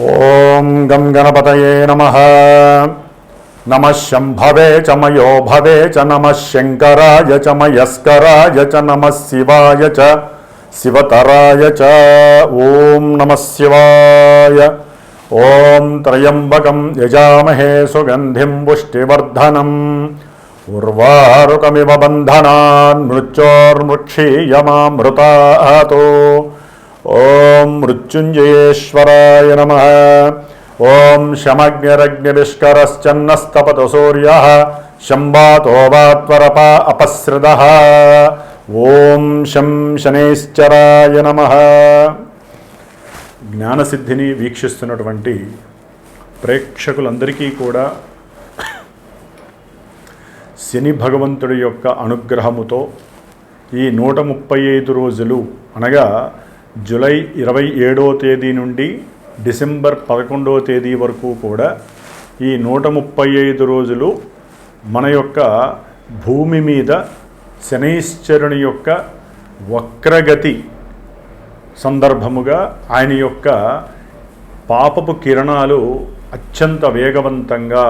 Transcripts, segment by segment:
ఓం గం గణపతయే నమః. నమః శంభవే చ మయో భవే చ నమః శంకరాయ చ మయస్కరాయ చ నమః శివాయ చ శివతరాయ చ. ఓం నమః శివాయ. ఓం త్రయంబకం యజామహే సుగంధిం పుష్టివర్ధనం ఉర్వారుకమివ బంధనాన్ మృత్యోర్ముక్షీయమామృతాతో. ఓం మృత్యుంజయేశ్వరాయ నమః. ఓం శమగ్నిరగ్నివిష్కరశ్చన్నస్తపతు సూర్యః శంబాతో వాత్వరప అపసృతః. ఓం శం శనైశ్చరాయ నమః. జ్ఞానసిద్ధిని వీక్షిస్తున్నటువంటి ప్రేక్షకులందరికీ కూడా శని భగవంతుడి యొక్క అనుగ్రహముతో ఈ 135 రోజులు అనగా జూలై 27వ తేదీ నుండి డిసెంబర్ 11వ తేదీ వరకు కూడా ఈ 135 రోజులు మన యొక్క భూమి మీద శనైశ్చరుని యొక్క వక్రగతి సందర్భముగా ఆయన యొక్క పాపపు కిరణాలు అత్యంత వేగవంతంగా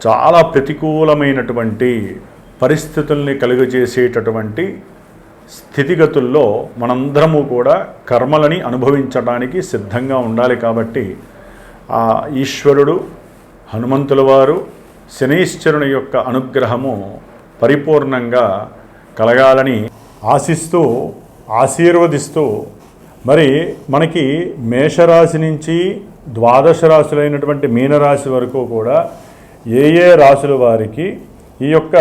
చాలా ప్రతికూలమైనటువంటి పరిస్థితుల్ని కలుగజేసేటటువంటి స్థితిగతుల్లో మనందరము కూడా కర్మలని అనుభవించడానికి సిద్ధంగా ఉండాలి. కాబట్టి ఆ ఈశ్వరుడు హనుమంతుల వారు శనైశ్చరుని యొక్క అనుగ్రహము పరిపూర్ణంగా కలగాలని ఆశిస్తూ ఆశీర్వదిస్తూ మరి మనకి మేషరాశి నుంచి ద్వాదశ రాశులైనటువంటి మీనరాశి వరకు కూడా ఏ ఏ రాశుల వారికి ఈ యొక్క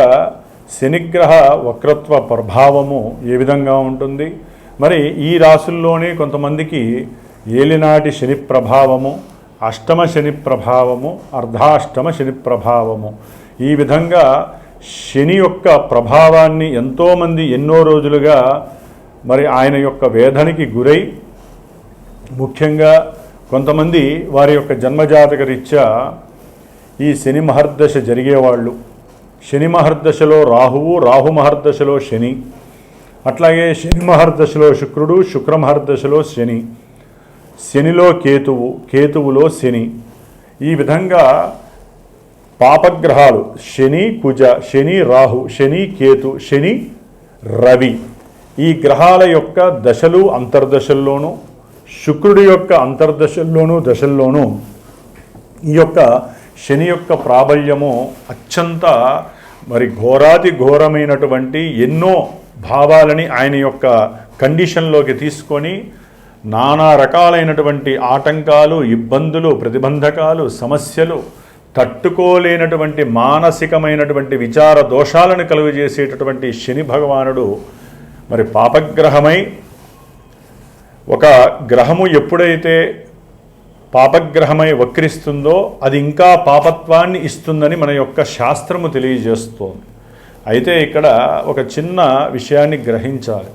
శనిగ్రహ వక్రత్వ ప్రభావము ఏ విధంగా ఉంటుంది, మరి ఈ రాశుల్లోనే కొంతమందికి ఏలినాటి శని ప్రభావము, అష్టమ శని ప్రభావము, అర్ధాష్టమ శని ప్రభావము, ఈ విధంగా శని యొక్క ప్రభావాన్ని ఎంతోమంది ఎన్నో రోజులుగా మరి ఆయన యొక్క వేదనకి గురై, ముఖ్యంగా కొంతమంది వారి యొక్క జన్మజాతక రీత్యా ఈ శని మహర్దశ జరిగేవాళ్ళు, శని మహర్దశలో రాహువు, రాహు మహర్దశలో శని, అట్లాగే శని మహర్దశలో శుక్రుడు, శుక్ర మహర్దశలో శని, శనిలో కేతువు, కేతువులో శని, ఈ విధంగా పాపగ్రహాలు శని కుజ, శని రాహు, శని కేతు, శని రవి, ఈ గ్రహాల యొక్క దశలు అంతర్దశల్లోనూ, శుక్రుడి యొక్క అంతర్దశల్లోనూ దశల్లోనూ ఈ యొక్క శని యొక్క ప్రాబల్యము అత్యంత మరి ఘోరాతి ఘోరమైనటువంటి ఎన్నో భావాలని ఆయన యొక్క కండిషన్లోకి తీసుకొని నానా రకాలైనటువంటి ఆటంకాలు, ఇబ్బందులు, ప్రతిబంధకాలు, సమస్యలు, తట్టుకోలేనటువంటి మానసికమైనటువంటి విచార దోషాలను కలుగజేసేటటువంటి శని భగవానుడు మరి పాపగ్రహమై, ఒక గ్రహము ఎప్పుడైతే పాపగ్రహమై వక్రిస్తుందో అది ఇంకా పాపత్వాన్ని ఇస్తుందని మన యొక్క శాస్త్రము తెలియజేస్తోంది. అయితే ఇక్కడ ఒక చిన్న విషయాన్ని గ్రహించాలి.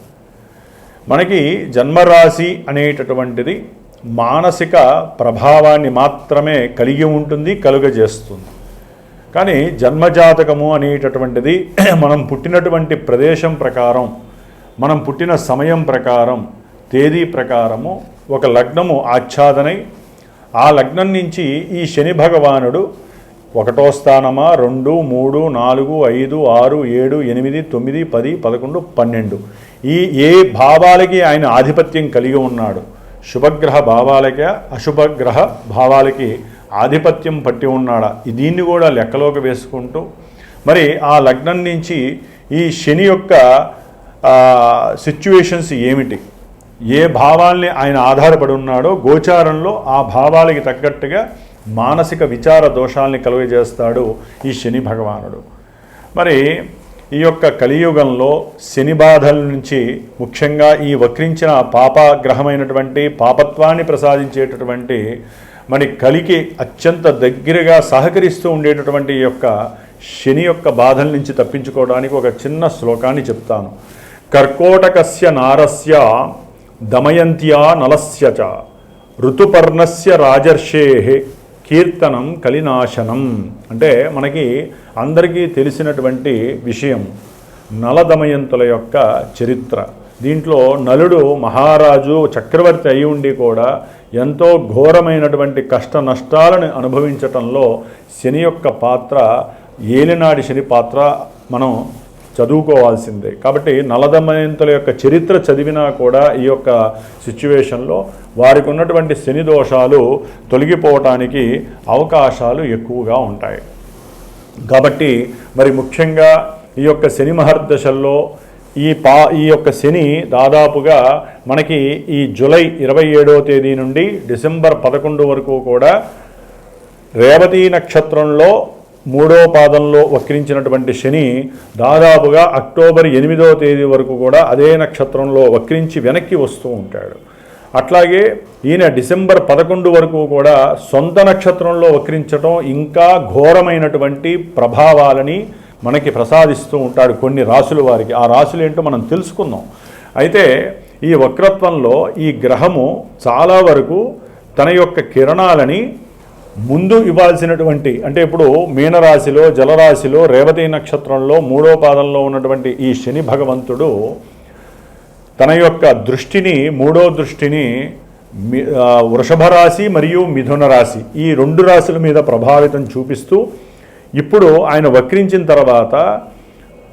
మనకి జన్మరాశి అనేటటువంటిది మానసిక ప్రభావాన్ని మాత్రమే కలిగి ఉంటుంది, కలుగజేస్తుంది. కానీ జన్మజాతకము అనేటటువంటిది మనం పుట్టినటువంటి ప్రదేశం ప్రకారం, మనం పుట్టిన సమయం ప్రకారం, తేదీ ప్రకారము ఒక లగ్నము ఆచ్ఛాదనై, ఆ లగ్నం నుంచి ఈ శని భగవానుడు 1వ స్థానమా, 2, 3, 4, 5, 6, 7, 8, 9, 10, 11, 12 ఈ ఏ భావాలకి ఆయన ఆధిపత్యం కలిగి ఉన్నాడు, శుభగ్రహ భావాలకి అశుభగ్రహ భావాలకి ఆధిపత్యం పట్టి ఉన్నాడా, దీన్ని కూడా లెక్కలోకి వేసుకుంటూ మరి ఆ లగ్నం నుంచి ఈ శని యొక్క సిచ్యువేషన్స్ ఏమిటి, ఏ భావాల్ని ఆయన ఆధారపడి ఉన్నాడో గోచారంలో ఆ భావాలకి తగ్గట్టుగా మానసిక విచార దోషాలని కలుగజేస్తాడు ఈ శని భగవానుడు. మరి ఈ యొక్క కలియుగంలో శని బాధల నుంచి ముఖ్యంగా ఈ వక్రించిన పాపగ్రహమైనటువంటి పాపత్వాన్ని ప్రసాదించేటటువంటి మరి కలికి అత్యంత దగ్గరగా సహకరిస్తూ ఉండేటటువంటి ఈ యొక్క శని యొక్క బాధల నుంచి తప్పించుకోవడానికి ఒక చిన్న శ్లోకాన్ని చెప్తాను. కర్కోటకస్య నారస్య దమయంత్యా నలస్య చ ఋతుపర్ణస్య రాజర్షే కీర్తనం కలినాశనం. అంటే మనకి అందరికీ తెలిసినటువంటి విషయం నల దమయంతుల యొక్క చరిత్ర. దీంట్లో నలుడు మహారాజు చక్రవర్తి అయి ఉండి కూడా ఎంతో ఘోరమైనటువంటి కష్ట నష్టాలను అనుభవించటంలో శని యొక్క పాత్ర, ఏలినాడి శని పాత్ర మనం చదువుకోవాల్సిందే. కాబట్టి నలదమయంతుల యొక్క చరిత్ర చదివినా కూడా ఈ యొక్క సిచ్యువేషన్లో వారికి ఉన్నటువంటి శని దోషాలు తొలగిపోవటానికి అవకాశాలు ఎక్కువగా ఉంటాయి. కాబట్టి మరి ముఖ్యంగా ఈ యొక్క శని మహర్దశల్లో ఈ యొక్క శని దాదాపుగా మనకి ఈ జూలై 27వ తేదీ నుండి డిసెంబర్ 11 వరకు కూడా రేవతి నక్షత్రంలో 3వ పాదంలో వక్రించినటువంటి శని దాదాపుగా అక్టోబర్ 8వ తేదీ వరకు కూడా అదే నక్షత్రంలో వక్రించి వెనక్కి వస్తూ ఉంటాడు. అట్లాగే ఈయన డిసెంబర్ 11 వరకు కూడా సొంత నక్షత్రంలో వక్రించడం ఇంకా ఘోరమైనటువంటి ప్రభావాలని మనకి ప్రసాదిస్తూ ఉంటాడు కొన్ని రాశుల వారికి. ఆ రాశులు ఏంటో మనం తెలుసుకుందాం. అయితే ఈ వక్రత్వంలో ఈ గ్రహము చాలా వరకు తన యొక్క కిరణాలని ముందు ఇవ్వాల్సినటువంటి, అంటే ఇప్పుడు మీనరాశిలో జలరాశిలో రేవతి నక్షత్రంలో 3వ పాదంలో ఉన్నటువంటి ఈ శని భగవంతుడు తన యొక్క దృష్టిని, 3వ దృష్టిని వృషభ రాశి మరియు మిథున రాశి ఈ 2 రాశుల మీద ప్రభావితం చూపిస్తూ ఇప్పుడు ఆయన వక్రించిన తర్వాత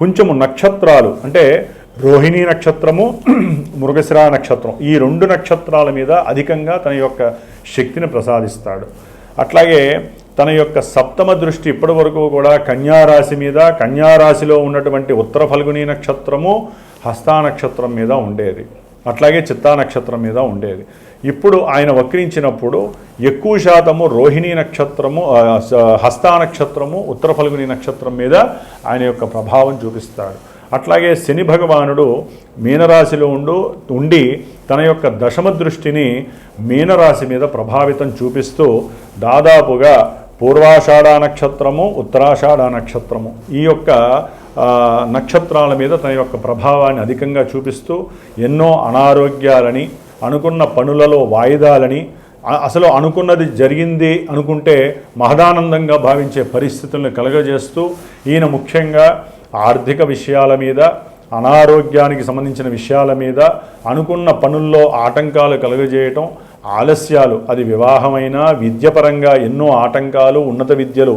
కొంచెము నక్షత్రాలు, అంటే రోహిణీ నక్షత్రము, మృగశిర నక్షత్రం, ఈ 2 నక్షత్రాల మీద అధికంగా తన యొక్క శక్తిని ప్రసాదిస్తాడు. అట్లాగే తన యొక్క సప్తమ దృష్టి ఇప్పటి వరకు కూడా కన్యారాశి మీద, కన్యారాశిలో ఉన్నటువంటి ఉత్తర ఫల్గుని నక్షత్రము, హస్తా నక్షత్రం మీద ఉండేది. అట్లాగే చిత్తా నక్షత్రం మీద ఉండేది. ఇప్పుడు ఆయన వక్రించినప్పుడు ఎక్కువ శాతము రోహిణీ నక్షత్రము, హస్తా నక్షత్రము, ఉత్తర ఫల్గుని నక్షత్రం మీద ఆయన యొక్క ప్రభావం చూపిస్తాడు. అట్లాగే శని భగవానుడు మీనరాశిలో ఉండి తన యొక్క దశమ దృష్టిని మీనరాశి మీద ప్రభావితం చూపిస్తూ దాదాపుగా పూర్వాషాఢ నక్షత్రము, ఉత్తరాషాఢ నక్షత్రము ఈ యొక్క నక్షత్రాల మీద తన యొక్క ప్రభావాన్ని అధికంగా చూపిస్తూ ఎన్నో అనారోగ్యాలని, అనుకున్న పనులలో వాయిదాలని, అసలు అనుకున్నది జరిగింది అనుకుంటే మహదానందంగా భావించే పరిస్థితులను కలుగజేస్తూ ఈయన ముఖ్యంగా ఆర్థిక విషయాల మీద, అనారోగ్యానికి సంబంధించిన విషయాల మీద, అనుకున్న పనుల్లో ఆటంకాలు కలుగజేయటం, ఆలస్యాలు, అది వివాహమైనా విద్యపరంగా ఎన్నో ఆటంకాలు, ఉన్నత విద్యలు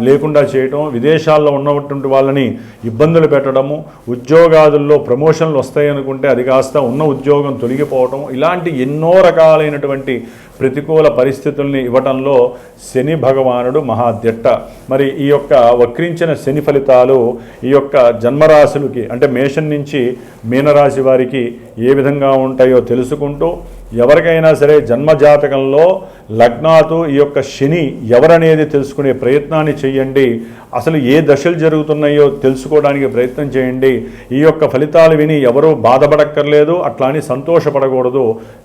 లేకుండా చేయటం, విదేశాల్లో ఉన్నటువంటి వాళ్ళని ఇబ్బందులు పెట్టడము, ఉద్యోగాదుల్లో ప్రమోషన్లు వస్తాయనుకుంటే అది కాస్త ఉన్న ఉద్యోగం తొలగిపోవటం, ఇలాంటి ఎన్నో రకాలైనటువంటి ప్రతికూల పరిస్థితుల్ని ఇవ్వటంలో శని భగవానుడు మహాదిట్ట. మరి ఈ యొక్క వక్రించిన శని ఫలితాలు ఈ యొక్క జన్మరాశులకి, అంటే మేషం నుంచి మీనరాశి వారికి ఏ విధంగా ఉంటాయో తెలుసుకుంటూ, ఎవరికైనా సరే జన్మజాతకంలో లగ్నాతు ఈ యొక్క శని ఎవరనేది తెలుసుకునే ప్రయత్నాన్ని చేయండి. అసలు ఏ దశలు జరుగుతున్నాయో తెలుసుకోవడానికి ప్రయత్నం చేయండి. ఈ యొక్క ఫలితాలు విని ఎవరూ బాధపడక్కర్లేదు, అట్లా అని సంతోషపడకూడదు.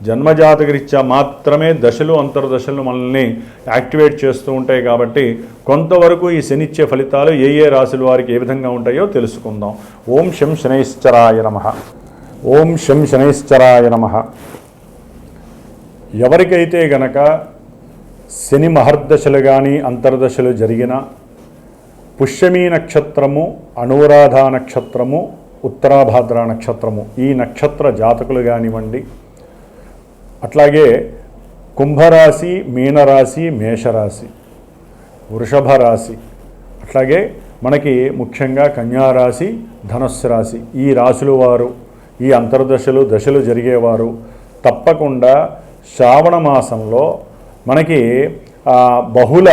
జన్మజాతకరీత్యా మాత్రమే దశలు, అంతర్దశలు మనల్ని యాక్టివేట్ చేస్తూ ఉంటాయి. కాబట్టి కొంతవరకు ఈ శనిచ్చే ఫలితాలు ఏ ఏ రాశుల వారికి ఏ విధంగా ఉంటాయో తెలుసుకుందాం. ఓం శం శనైశ్చరాయ నమః. ఓం శం శనైశ్చరాయ నమః. ఎవరికైతే గనక శని మహర్దశలు కానీ అంతర్దశలు జరిగిన పుష్యమీ నక్షత్రము, అనురాధ నక్షత్రము, ఉత్తరాభాద్ర నక్షత్రము ఈ నక్షత్ర జాతకులు కానివ్వండి, అట్లాగే కుంభరాశి, మీనరాశి, మేషరాశి, వృషభ రాశి, అట్లాగే మనకి ముఖ్యంగా కన్యారాశి, ధనుస్సు రాశి ఈ రాశుల వారు, ఈ అంతర్దశలు దశలు జరిగేవారు తప్పకుండా శ్రావణ మాసంలో మనకి బహుళ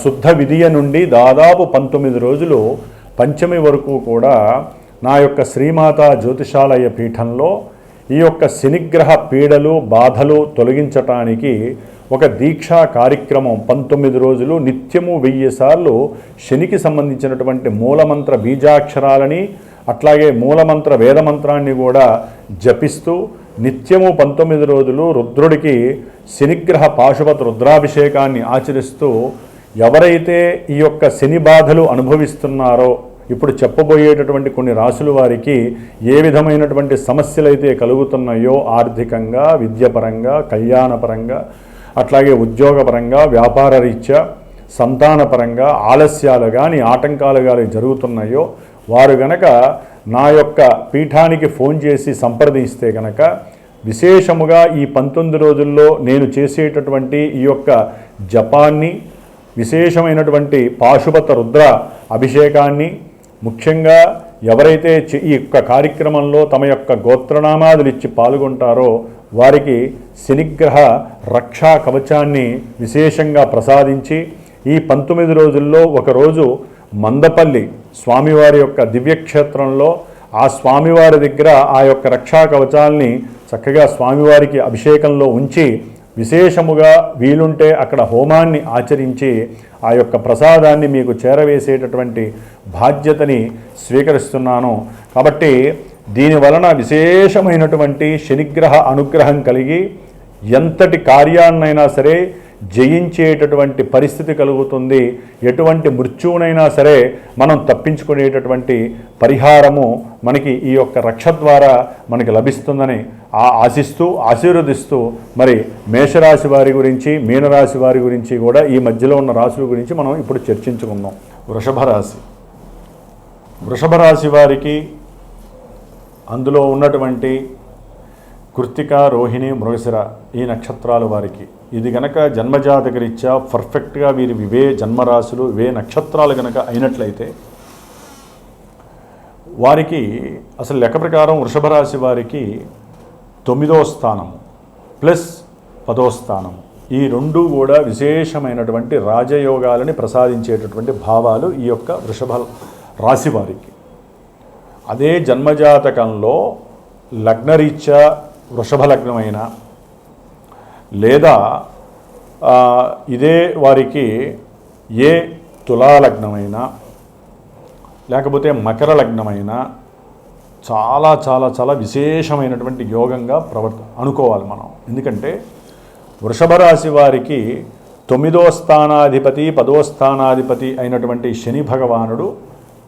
శుద్ధ విధియ నుండి దాదాపు 19 రోజులు పంచమి వరకు కూడా నా యొక్క శ్రీమాత జ్యోతిషాలయ పీఠంలో ఈ యొక్క శనిగ్రహ పీడలు, బాధలు తొలగించటానికి ఒక దీక్షా కార్యక్రమం 19 రోజులు నిత్యము 1000 సార్లు శనికి సంబంధించినటువంటి మూలమంత్ర బీజాక్షరాలని, అట్లాగే మూలమంత్ర వేదమంత్రాన్ని కూడా జపిస్తూ నిత్యము 19 రోజులు రుద్రుడికి శనిగ్రహ పాశుపత రుద్రాభిషేకాన్ని ఆచరిస్తూ ఎవరైతే ఈ యొక్క శని బాధలు అనుభవిస్తున్నారో, ఇప్పుడు చెప్పబోయేటటువంటి కొన్ని రాశుల వారికి ఏ విధమైనటువంటి సమస్యలు అయితే కలుగుతున్నాయో ఆర్థికంగా, విద్యపరంగా, కళ్యాణపరంగా, అట్లాగే ఉద్యోగపరంగా, వ్యాపార రీత్యా, సంతానపరంగా ఆలస్యాలు కానీ ఆటంకాలు కానీ జరుగుతున్నాయో వారు గనక నా యొక్క పీఠానికి ఫోన్ చేసి సంప్రదిస్తే గనక విశేషముగా ఈ 19 రోజుల్లో నేను చేసేటటువంటి ఈ యొక్క జపాన్ని, విశేషమైనటువంటి పాశుపత రుద్ర అభిషేకాన్ని, ముఖ్యంగా ఎవరైతే ఈ యొక్క కార్యక్రమంలో తమ యొక్క గోత్రనామాదులు ఇచ్చి పాల్గొంటారో వారికి శనిగ్రహ రక్షా కవచాన్ని విశేషంగా ప్రసాదించి ఈ 19 రోజుల్లో ఒకరోజు మందపల్లి స్వామివారి యొక్క దివ్యక్షేత్రంలో ఆ స్వామివారి దగ్గర ఆ యొక్క రక్షా కవచాల్ని చక్కగా స్వామివారికి అభిషేకంలో ఉంచి విశేషముగా వీలుంటే అక్కడ హోమాన్ని ఆచరించి ఆ యొక్క ప్రసాదాన్ని మీకు చేరవేసేటటువంటి బాధ్యతని స్వీకరిస్తున్నాను. కాబట్టి దీని వలన విశేషమైనటువంటి శనిగ్రహ అనుగ్రహం కలిగి ఎంతటి కార్యాన్నైనా సరే జయించేటటువంటి పరిస్థితి కలుగుతుంది. ఎటువంటి మృత్యువునైనా సరే మనం తప్పించుకునేటటువంటి పరిహారము మనకి ఈ యొక్క రక్ష ద్వారా మనకి లభిస్తుందని ఆశిస్తూ ఆశీర్వదిస్తూ మరి మేషరాశి వారి గురించి, మీనరాశి వారి గురించి కూడా ఈ మధ్యలో ఉన్న రాశుల గురించి మనం ఇప్పుడు చర్చించుకుందాం. వృషభ రాశి వారికి అందులో ఉన్నటువంటి కృత్తిక, రోహిణి, మృగశిర ఈ నక్షత్రాల వారికి ఇది గనక జన్మజాతకరీత్యా పర్ఫెక్ట్గా వీరి ఇవే జన్మరాశులు ఇవే నక్షత్రాలు గనక అయినట్లయితే వారికి అసలు లెక్క ప్రకారం వృషభ రాశి వారికి 9వ స్థానము ప్లస్ 10వ స్థానము ఈ రెండు కూడా విశేషమైనటువంటి రాజయోగాలని ప్రసాదించేటటువంటి భావాలు ఈ యొక్క వృషభ రాశి వారికి. అదే జన్మజాతకంలో లగ్నరీత్యా వృషభ లగ్నమైన లేదా ఇదే వారికి ఏ తులా లగ్నమైనా లేకపోతే మకర లగ్నమైన చాలా చాలా చాలా విశేషమైనటువంటి యోగంగా అనుకోవాలి మనం. ఎందుకంటే వృషభ రాశి వారికి 9వ స్థానాధిపతి 10వ స్థానాధిపతి అయినటువంటి శని భగవానుడు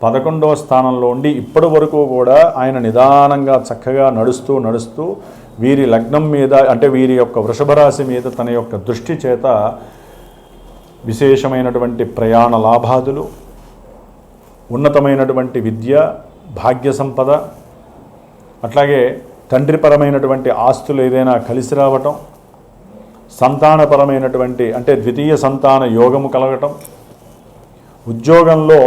11వ స్థానంలో ఉండి ఇప్పటి వరకు కూడా ఆయన నిదానంగా చక్కగా నడుస్తూ వీరి లగ్నం మీద అంటే వీరి యొక్క వృషభ రాశి మీద తన యొక్క దృష్టి చేత విశేషమైనటువంటి ప్రయాణ లాభాదులు, ఉన్నతమైనటువంటి విద్య, భాగ్య సంపద, అట్లాగే తండ్రిపరమైనటువంటి ఆస్తులు ఏదైనా కలిసి రావటం, సంతానపరమైనటువంటి అంటే ద్వితీయ సంతాన యోగము కలగటం, ఉద్యోగంలో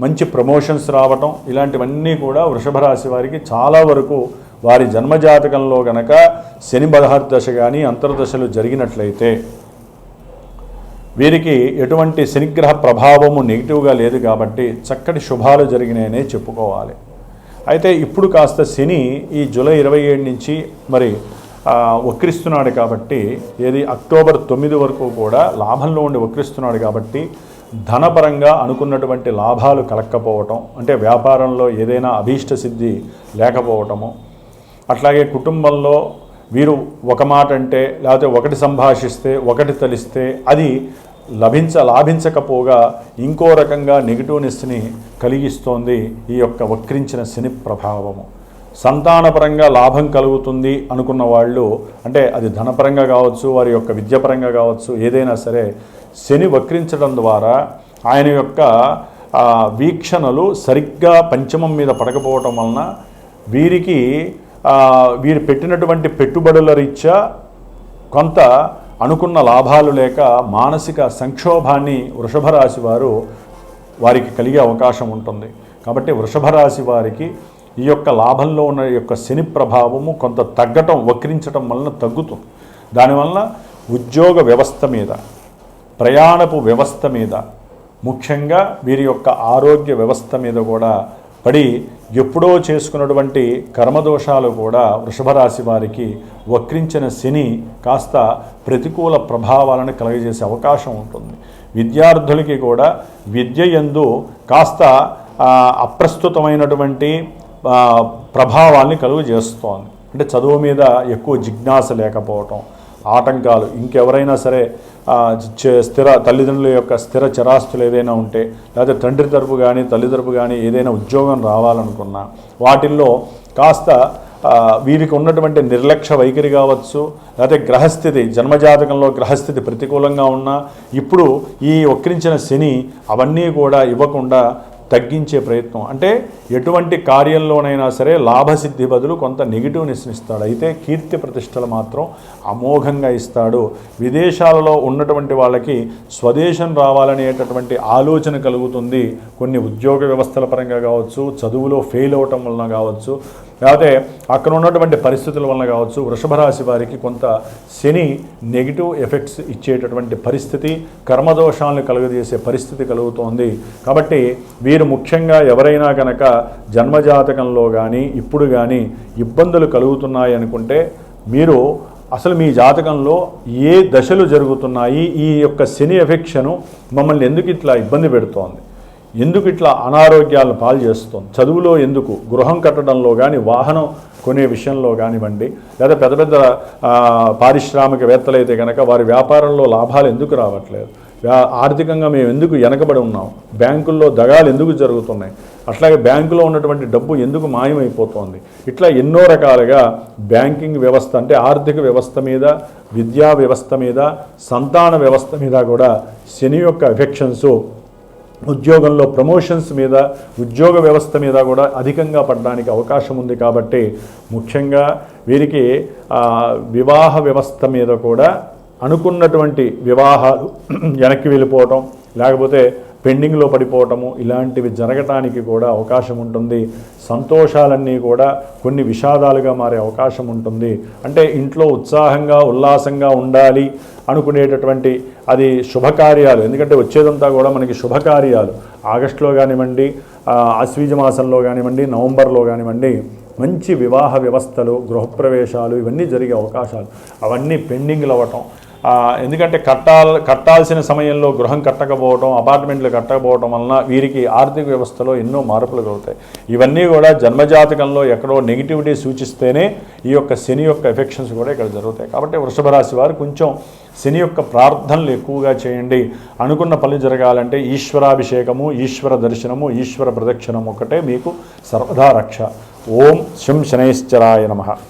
మంచి ప్రమోషన్స్ రావటం, ఇలాంటివన్నీ కూడా వృషభ రాశి వారికి చాలా వరకు వారి జన్మజాతకంలో గనక శని బలహర్దశ కానీ అంతర్దశలు జరిగినట్లయితే వీరికి ఎటువంటి శనిగ్రహ ప్రభావము నెగిటివ్గా లేదు కాబట్టి చక్కటి శుభాలు జరిగినాయనే చెప్పుకోవాలి. అయితే ఇప్పుడు కాస్త శని ఈ జూలై 27 నుంచి మరి వక్రిస్తున్నాడు కాబట్టి ఏది అక్టోబర్ 9 వరకు కూడా లాభంలో ఉండి వక్రిస్తున్నాడు కాబట్టి ధనపరంగా అనుకున్నటువంటి లాభాలు కలక్కపోవటం, అంటే వ్యాపారంలో ఏదైనా అభీష్ట సిద్ధి లేకపోవటము, అట్లాగే కుటుంబంలో వీరు ఒక మాట అంటే లేకపోతే ఒకటి సంభాషిస్తే ఒకటి తలిస్తే అది లాభించకపోగా ఇంకో రకంగా నెగిటివ్నెస్ని కలిగిస్తోంది ఈ యొక్క వక్రించిన శని ప్రభావము. సంతానపరంగా లాభం కలుగుతుంది అనుకున్న వాళ్ళు, అంటే అది ధనపరంగా కావచ్చు, వారి యొక్క విద్యాపరంగా కావచ్చు, ఏదైనా సరే శని వక్రించడం ద్వారా ఆయన యొక్క వీక్షణలు సరిగ్గా పంచమం మీద పడకపోవటం వలన వీరికి వీరు పెట్టినటువంటి పెట్టుబడుల రీత్యా కొంత అనుకున్న లాభాలు లేక మానసిక సంక్షోభాన్ని వృషభ రాశి వారికి కలిగే అవకాశం ఉంటుంది. కాబట్టి వృషభ రాశి వారికి ఈ యొక్క లాభంలో ఉన్న యొక్క శని ప్రభావము కొంత తగ్గటం, వక్రించటం వలన తగ్గుతుంది. దానివల్ల ఉద్యోగ వ్యవస్థ మీద, ప్రయాణపు వ్యవస్థ మీద, ముఖ్యంగా వీరి యొక్క ఆరోగ్య వ్యవస్థ మీద కూడా పడి ఎప్పుడో చేసుకున్నటువంటి కర్మదోషాలు కూడా వృషభ రాశి వారికి వక్రించిన శని కాస్త ప్రతికూల ప్రభావాలను కలుగజేసే అవకాశం ఉంటుంది. విద్యార్థులకి కూడా విద్య యందు కాస్త అప్రస్తుతమైనటువంటి ప్రభావాల్ని కలుగజేస్తోంది. అంటే చదువు మీద ఎక్కువ జిజ్ఞాస లేకపోవటం, ఆటంకాలు, ఇంకెవరైనా సరే తల్లిదండ్రుల యొక్క స్థిర చరాస్తులు ఏదైనా ఉంటే, లేకపోతే తండ్రి తరపు కానీ తల్లి తరపు కానీ ఏదైనా ఉద్యోగం రావాలనుకున్నా వాటిల్లో కాస్త వీరికి ఉన్నటువంటి నిర్లక్ష్య వైఖరి కావచ్చు, లేకపోతే గ్రహస్థితి, జన్మజాతకంలో గ్రహస్థితి ప్రతికూలంగా ఉన్నా ఇప్పుడు ఈ వక్రించిన శని అవన్నీ కూడా ఇవ్వకుండా తగ్గించే ప్రయత్నం. అంటే ఎటువంటి కార్యంలోనైనా సరే లాభసిద్ధి బదులు కొంత నెగిటివ్నెస్ ఇస్తాడు. అయితే కీర్తి ప్రతిష్టలు మాత్రం అమోఘంగా ఇస్తాడు. విదేశాలలో ఉన్నటువంటి వాళ్ళకి స్వదేశం రావాలనేటటువంటి ఆలోచన కలుగుతుంది. కొన్ని ఉద్యోగ వ్యవస్థల పరంగా కావచ్చు, చదువులో ఫెయిల్ అవటం వలన కావచ్చు, లేకపోతే అక్కడ ఉన్నటువంటి పరిస్థితుల వలన కావచ్చు, వృషభ రాశి వారికి కొంత శని నెగిటివ్ ఎఫెక్ట్స్ ఇచ్చేటటువంటి పరిస్థితి, కర్మదోషాలను కలుగజేసే పరిస్థితి కలుగుతోంది. కాబట్టి వీరు ముఖ్యంగా ఎవరైనా కనుక జన్మజాతకంలో కానీ ఇప్పుడు కానీ ఇబ్బందులు కలుగుతున్నాయి అనుకుంటే, మీరు అసలు మీ జాతకంలో ఏ దశలు జరుగుతున్నాయి, ఈ యొక్క శని ఎఫెక్షను మమ్మల్ని ఎందుకు ఇట్లా ఇబ్బంది పెడుతోంది, ఎందుకు ఇట్లా అనారోగ్యాలను పాలు చేస్తుంది, చదువులో ఎందుకు, గృహం కట్టడంలో కానీ, వాహనం కొనే విషయంలో కానివ్వండి, లేదా పెద్ద పెద్ద పారిశ్రామికవేత్తలైతే కనుక వారి వ్యాపారంలో లాభాలు ఎందుకు రావట్లేదు, ఆర్థికంగా మేము ఎందుకు వెనకబడి ఉన్నాం, బ్యాంకుల్లో దగాలు ఎందుకు జరుగుతున్నాయి, అట్లాగే బ్యాంకులో ఉన్నటువంటి డబ్బు ఎందుకు మాయమైపోతుంది, ఇట్లా ఎన్నో రకాలుగా బ్యాంకింగ్ వ్యవస్థ అంటే ఆర్థిక వ్యవస్థ మీద, విద్యా వ్యవస్థ మీద, సంతాన వ్యవస్థ మీద కూడా శని యొక్క ఎఫెక్షన్స్, ఉద్యోగంలో ప్రమోషన్స్ మీద, ఉద్యోగ వ్యవస్థ మీద కూడా అధికంగా పడడానికి అవకాశం ఉంది. కాబట్టి ముఖ్యంగా వీరికి వివాహ వ్యవస్థ మీద కూడా అనుకున్నటువంటి వివాహాలు వెనక్కి వెళ్ళిపోవటం, లేకపోతే పెండింగ్లో పడిపోవటము, ఇలాంటివి జరగటానికి కూడా అవకాశం ఉంటుంది. సంతోషాలన్నీ కూడా కొన్ని విషాదాలుగా మారే అవకాశం ఉంటుంది. అంటే ఇంట్లో ఉత్సాహంగా ఉల్లాసంగా ఉండాలి అనుకునేటటువంటి అది శుభకార్యాలు, ఎందుకంటే వచ్చేదంతా కూడా మనకి శుభకార్యాలు ఆగస్టులో కానివ్వండి, ఆశ్వీజ మాసంలో కానివ్వండి, నవంబర్లో కానివ్వండి, మంచి వివాహ వ్యవస్థలు, గృహప్రవేశాలు ఇవన్నీ జరిగే అవకాశాలు అవన్నీ పెండింగ్లు అవ్వటం. ఎందుకంటే కట్టాల్సిన సమయంలో గృహం కట్టకపోవడం, అపార్ట్మెంట్లు కట్టకపోవడం వలన వీరికి ఆర్థిక వ్యవస్థలో ఎన్నో మార్పులు కలుగుతాయి. ఇవన్నీ కూడా జన్మజాతకంలో ఎక్కడో నెగిటివిటీ సూచిస్తేనే ఈ యొక్క శని యొక్క ఎఫెక్షన్స్ కూడా ఇక్కడ జరుగుతాయి. కాబట్టి వృషభ రాశి వారు కొంచెం శని యొక్క ప్రార్థనలు ఎక్కువగా చేయండి. అనుకున్న పని జరగాలంటే ఈశ్వరాభిషేకము, ఈశ్వర దర్శనము, ఈశ్వర ప్రదక్షిణం ఒకటే మీకు సర్వదా రక్ష. ఓం శం శనైశ్చరాయ నమః.